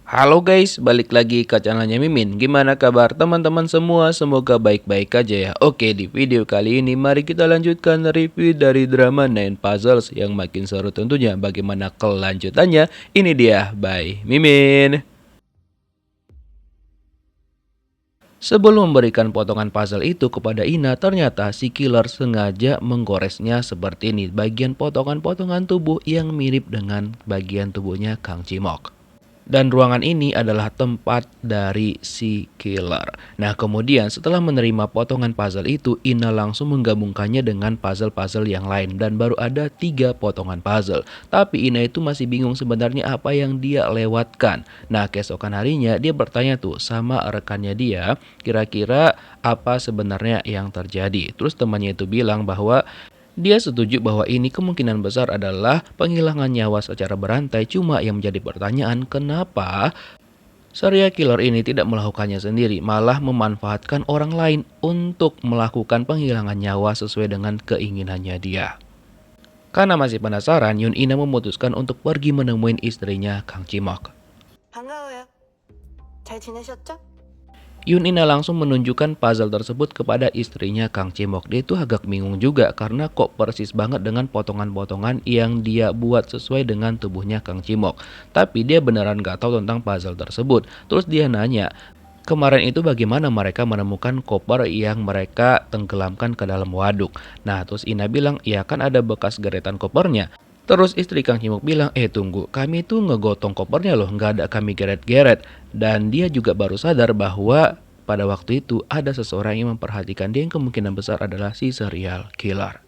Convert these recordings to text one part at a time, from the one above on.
Halo guys, balik lagi ke channelnya Mimin. Gimana kabar teman-teman semua? Semoga baik-baik aja ya. Oke, di video kali ini mari kita lanjutkan review dari drama Nine Puzzles yang makin seru tentunya. Bagaimana kelanjutannya? Ini dia, by Mimin. Sebelum memberikan potongan puzzle itu kepada Ina, ternyata si killer sengaja menggoresnya seperti ini. Bagian potongan-potongan tubuh yang mirip dengan bagian tubuhnya Kang Cimok. Dan ruangan ini adalah tempat dari si killer. Nah, kemudian setelah menerima potongan puzzle itu, Ina langsung menggabungkannya dengan puzzle-puzzle yang lain. Dan baru ada 3 potongan puzzle. Tapi Ina itu masih bingung sebenarnya apa yang dia lewatkan. Nah, keesokan harinya dia bertanya tuh sama rekannya dia, kira-kira apa sebenarnya yang terjadi. Terus temannya itu bilang bahwa dia setuju bahwa ini kemungkinan besar adalah penghilangan nyawa secara berantai, cuma yang menjadi pertanyaan kenapa serial killer ini tidak melakukannya sendiri, malah memanfaatkan orang lain untuk melakukan penghilangan nyawa sesuai dengan keinginannya dia. Karena masih penasaran, Yun Ina memutuskan untuk pergi menemui istrinya Kang Cimok. 반가워요. 잘 지내셨죠? Yun Ina langsung menunjukkan puzzle tersebut kepada istrinya Kang Cimok. Dia itu agak bingung juga karena kok persis banget dengan potongan-potongan yang dia buat sesuai dengan tubuhnya Kang Cimok. Tapi dia beneran gak tahu tentang puzzle tersebut. Terus dia nanya, kemarin itu bagaimana mereka menemukan koper yang mereka tenggelamkan ke dalam waduk. Nah, terus Ina bilang, ya kan ada bekas geretan kopernya. Terus istri Kang Cimok bilang, tunggu, kami tuh ngegotong kopernya loh, nggak ada kami geret-geret. Dan dia juga baru sadar bahwa pada waktu itu ada seseorang yang memperhatikan dia yang kemungkinan besar adalah si serial killer.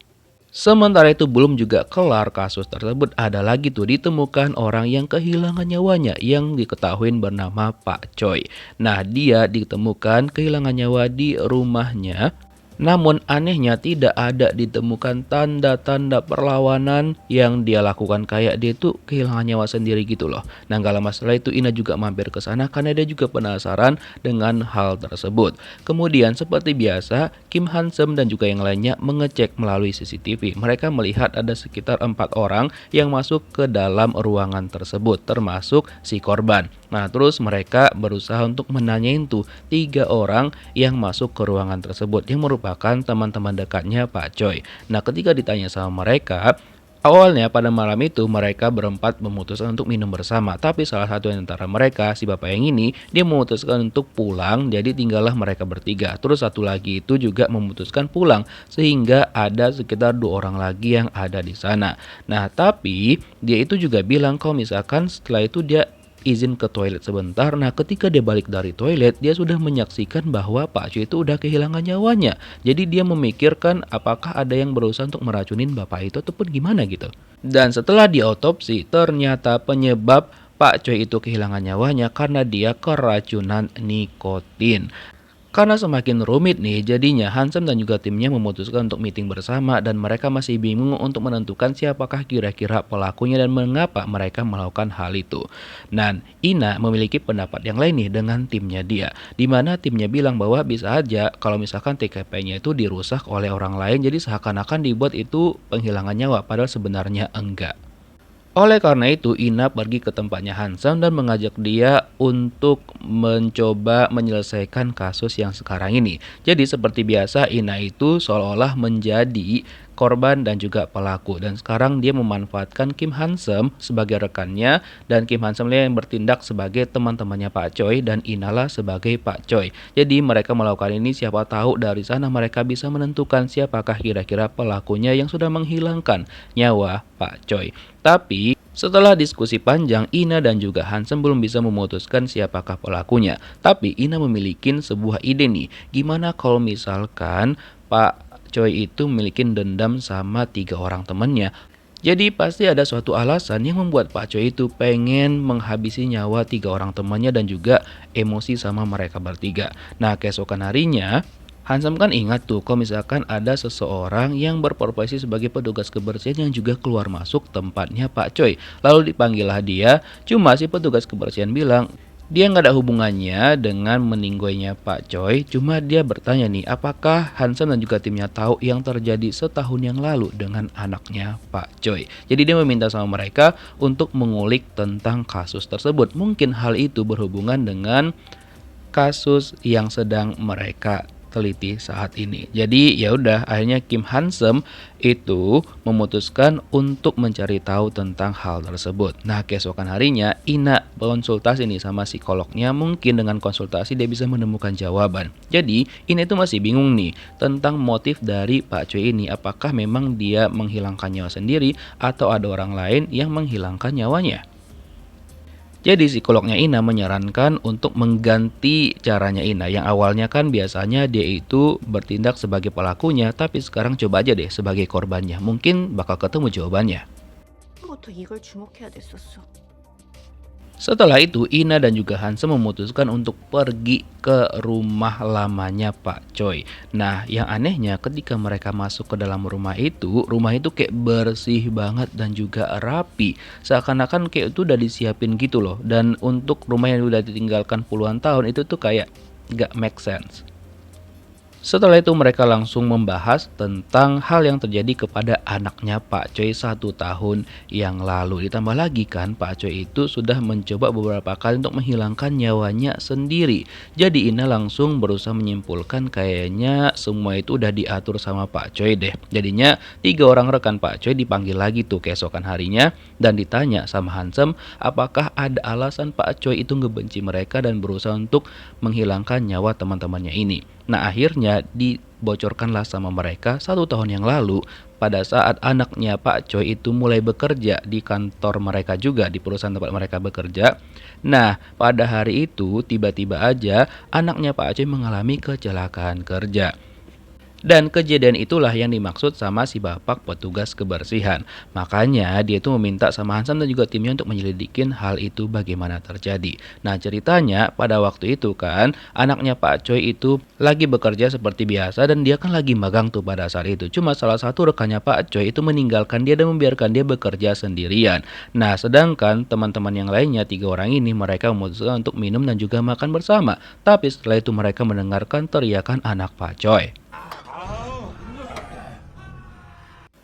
Sementara itu belum juga kelar kasus tersebut, ada lagi tuh ditemukan orang yang kehilangan nyawanya yang diketahui bernama Pak Choi. Nah, dia ditemukan kehilangan nyawa di rumahnya. Namun anehnya tidak ada ditemukan tanda-tanda perlawanan yang dia lakukan, kayak dia tuh kehilangan nyawa sendiri gitu loh. Nah, gak lama setelah itu Ina juga mampir ke sana karena dia juga penasaran dengan hal tersebut. Kemudian seperti biasa Kim Hansem dan juga yang lainnya mengecek melalui CCTV. Mereka melihat ada sekitar 4 orang yang masuk ke dalam ruangan tersebut termasuk si korban. Nah, terus mereka berusaha untuk menanyain tuh 3 orang yang masuk ke ruangan tersebut yang merupakan teman-teman dekatnya Pak Choi. Nah, ketika ditanya sama mereka, awalnya pada malam itu mereka berempat memutuskan untuk minum bersama. Tapi salah satu di antara mereka, si bapak yang ini, dia memutuskan untuk pulang, jadi tinggallah mereka bertiga. Terus satu lagi itu juga memutuskan pulang, sehingga ada sekitar 2 orang lagi yang ada di sana. Nah, tapi dia itu juga bilang kalau misalkan setelah itu dia izin ke toilet sebentar. Nah, ketika dia balik dari toilet, dia sudah menyaksikan bahwa Pak Cu itu udah kehilangan nyawanya. Jadi dia memikirkan apakah ada yang berusaha untuk meracunin bapak itu ataupun gimana gitu. Dan setelah diotopsi, ternyata penyebab Pak Choi itu kehilangan nyawanya karena dia keracunan nikotin. Karena semakin rumit nih, jadinya Hansem dan juga timnya memutuskan untuk meeting bersama dan mereka masih bingung untuk menentukan siapakah kira-kira pelakunya dan mengapa mereka melakukan hal itu. Dan Ina memiliki pendapat yang lain nih dengan timnya dia, di mana timnya bilang bahwa bisa aja kalau misalkan TKP-nya itu dirusak oleh orang lain, jadi seakan-akan dibuat itu penghilangan nyawa, padahal sebenarnya enggak. Oleh karena itu, Ina pergi ke tempatnya Hansam dan mengajak dia untuk mencoba menyelesaikan kasus yang sekarang ini. Jadi seperti biasa, Ina itu seolah-olah menjadi korban dan juga pelaku. Dan sekarang dia memanfaatkan Kim Hansem sebagai rekannya dan Kim Hansem yang bertindak sebagai teman-temannya Pak Choi dan Ina lah sebagai Pak Choi. Jadi mereka melakukan ini, siapa tahu dari sana mereka bisa menentukan siapakah kira-kira pelakunya yang sudah menghilangkan nyawa Pak Choi. Tapi setelah diskusi panjang, Ina dan juga Hansem belum bisa memutuskan siapakah pelakunya. Tapi Ina memiliki sebuah ide nih. Gimana kalau misalkan Pak Choi itu memiliki dendam sama 3 orang temannya. Jadi pasti ada suatu alasan yang membuat Pak Choi itu pengen menghabisi nyawa 3 orang temannya dan juga emosi sama mereka bertiga. Nah, keesokan harinya Hansam kan ingat tuh kalau misalkan ada seseorang yang berprofesi sebagai petugas kebersihan yang juga keluar masuk tempatnya Pak Choi. Lalu dipanggillah dia, cuma si petugas kebersihan bilang, Dia nggak ada hubungannya dengan meninggoynya Pak Choi, cuma dia bertanya nih, apakah Hansen dan juga timnya tahu yang terjadi setahun yang lalu dengan anaknya Pak Choi. Jadi dia meminta sama mereka untuk mengulik tentang kasus tersebut. Mungkin hal itu berhubungan dengan kasus yang sedang mereka teliti saat ini. Jadi ya udah akhirnya Kim Hansem itu memutuskan untuk mencari tahu tentang hal tersebut. Nah, keesokan harinya Ina konsultasi nih sama psikolognya, mungkin dengan konsultasi dia bisa menemukan jawaban. Jadi Ina itu masih bingung nih tentang motif dari Pak Choi ini, apakah memang dia menghilangkan nyawa sendiri atau ada orang lain yang menghilangkan nyawanya. Jadi psikolognya Ina menyarankan untuk mengganti caranya Ina, yang awalnya kan biasanya dia itu bertindak sebagai pelakunya, tapi sekarang coba aja deh sebagai korbannya. Mungkin bakal ketemu jawabannya. 부터 이걸 주목해야 됐었어. Setelah itu, Ina dan juga Hansen memutuskan untuk pergi ke rumah lamanya Pak Choi. Nah, yang anehnya ketika mereka masuk ke dalam rumah itu kayak bersih banget dan juga rapi. Seakan-akan kayak itu udah disiapin gitu loh. Dan untuk rumah yang udah ditinggalkan puluhan tahun itu tuh kayak gak make sense. Setelah itu mereka langsung membahas tentang hal yang terjadi kepada anaknya Pak Choi 1 tahun yang lalu. Ditambah lagi kan Pak Choi itu sudah mencoba beberapa kali untuk menghilangkan nyawanya sendiri. Jadi Ina langsung berusaha menyimpulkan kayaknya semua itu udah diatur sama Pak Choi deh. Jadinya 3 orang rekan Pak Choi dipanggil lagi tuh keesokan harinya dan ditanya sama Hansem apakah ada alasan Pak Choi itu ngebenci mereka dan berusaha untuk menghilangkan nyawa teman-temannya ini. Nah, akhirnya dibocorkanlah sama mereka 1 tahun yang lalu pada saat anaknya Pak Choi itu mulai bekerja di kantor mereka juga, di perusahaan tempat mereka bekerja. Nah, pada hari itu tiba-tiba aja anaknya Pak Choi mengalami kecelakaan kerja. Dan kejadian itulah yang dimaksud sama si bapak petugas kebersihan. Makanya dia tuh meminta sama Hansen dan juga timnya untuk menyelidikin hal itu bagaimana terjadi. Nah, ceritanya pada waktu itu kan anaknya Pak Choi itu lagi bekerja seperti biasa dan dia kan lagi magang tuh pada saat itu. Cuma salah satu rekannya Pak Choi itu meninggalkan dia dan membiarkan dia bekerja sendirian. Nah, sedangkan teman-teman yang lainnya 3 orang ini mereka memutuskan untuk minum dan juga makan bersama. Tapi setelah itu mereka mendengarkan teriakan anak Pak Choi.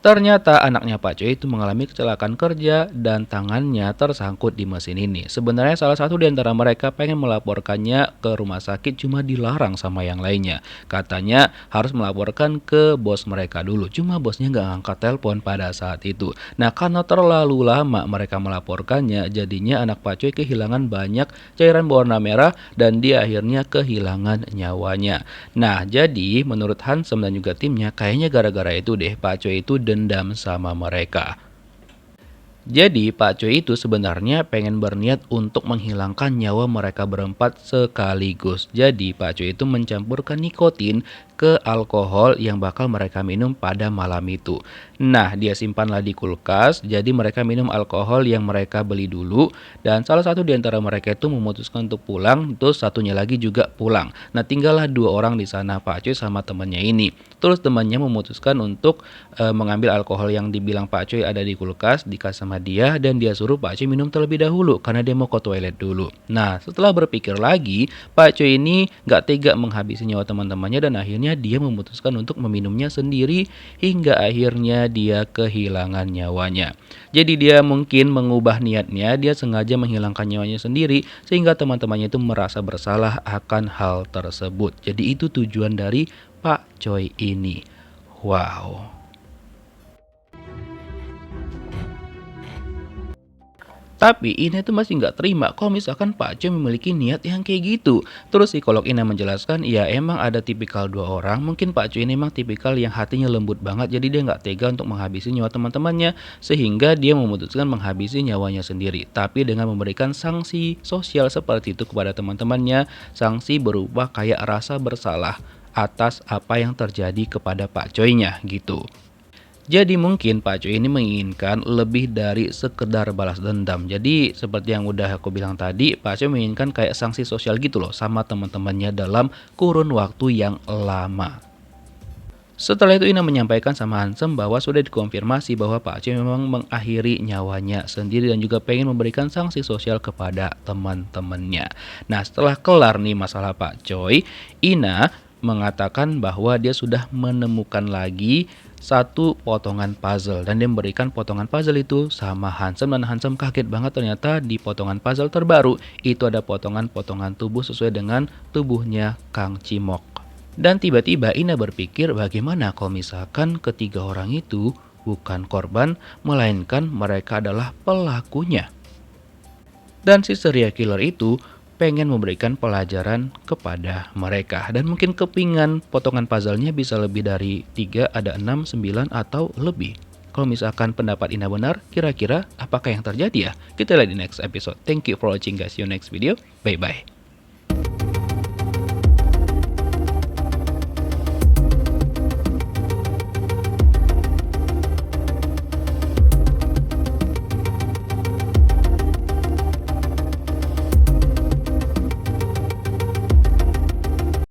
Ternyata anaknya Pak Choi itu mengalami kecelakaan kerja dan tangannya tersangkut di mesin ini. Sebenarnya salah satu di antara mereka pengen melaporkannya ke rumah sakit cuma dilarang sama yang lainnya. Katanya harus melaporkan ke bos mereka dulu. Cuma bosnya nggak ngangkat telepon pada saat itu. Nah, karena terlalu lama mereka melaporkannya, jadinya anak Pak Choi kehilangan banyak cairan berwarna merah dan dia akhirnya kehilangan nyawanya. Nah, jadi menurut Hansem dan juga timnya kayaknya gara-gara itu deh Pak Choi itu dendam sama mereka. Jadi Pak Choi itu sebenarnya pengen berniat untuk menghilangkan nyawa mereka berempat sekaligus. Jadi Pak Choi itu mencampurkan nikotin ke alkohol yang bakal mereka minum pada malam itu. Nah, dia simpanlah di kulkas, jadi mereka minum alkohol yang mereka beli dulu. Dan salah satu di antara mereka itu memutuskan untuk pulang, terus satunya lagi juga pulang. Nah, tinggallah 2 orang di sana, Pak Choi sama temannya ini. Terus temannya memutuskan untuk mengambil alkohol yang dibilang Pak Choi ada di kulkas, dikasih sama dia, dan dia suruh Pak Choi minum terlebih dahulu karena dia mau ke toilet dulu. Nah, setelah berpikir lagi, Pak Choi ini gak tega menghabisi nyawa teman-temannya dan akhirnya dia memutuskan untuk meminumnya sendiri hingga akhirnya dia kehilangan nyawanya. Jadi dia mungkin mengubah niatnya, dia sengaja menghilangkan nyawanya sendiri sehingga teman-temannya itu merasa bersalah akan hal tersebut. Jadi itu tujuan dari Pak Choi ini. Wow. Tapi Ina itu masih nggak terima kalau misalkan Pak Choi memiliki niat yang kayak gitu. Terus psikolog Ina menjelaskan, ya emang ada tipikal 2 orang. Mungkin Pak Choi ini emang tipikal yang hatinya lembut banget. Jadi dia nggak tega untuk menghabisi nyawa teman-temannya. Sehingga dia memutuskan menghabisi nyawanya sendiri. Tapi dengan memberikan sanksi sosial seperti itu kepada teman-temannya. Sanksi berupa kayak rasa bersalah atas apa yang terjadi kepada Pak Choi-nya gitu. Jadi mungkin Pak Choi ini menginginkan lebih dari sekedar balas dendam. Jadi seperti yang udah aku bilang tadi, Pak Choi menginginkan kayak sanksi sosial gitu loh sama teman-temannya dalam kurun waktu yang lama. Setelah itu Ina menyampaikan sama Hansem bahwa sudah dikonfirmasi bahwa Pak Choi memang mengakhiri nyawanya sendiri dan juga pengen memberikan sanksi sosial kepada teman-temannya. Nah, setelah kelar nih masalah Pak Choi, Ina mengatakan bahwa dia sudah menemukan lagi satu potongan puzzle dan dia memberikan potongan puzzle itu sama Hansem dan Hansem kaget banget ternyata di potongan puzzle terbaru itu ada potongan-potongan tubuh sesuai dengan tubuhnya Kang Cimok. Dan tiba-tiba Ina berpikir bagaimana kalau misalkan ketiga orang itu bukan korban, melainkan mereka adalah pelakunya. Dan si serial killer itu pengen memberikan pelajaran kepada mereka. Dan mungkin kepingan potongan puzzle-nya bisa lebih dari 3, ada 6, 9, atau lebih. Kalau misalkan pendapat Ina benar, kira-kira apakah yang terjadi ya? Kita lihat di next episode. Thank you for watching guys. See you next video. Bye-bye.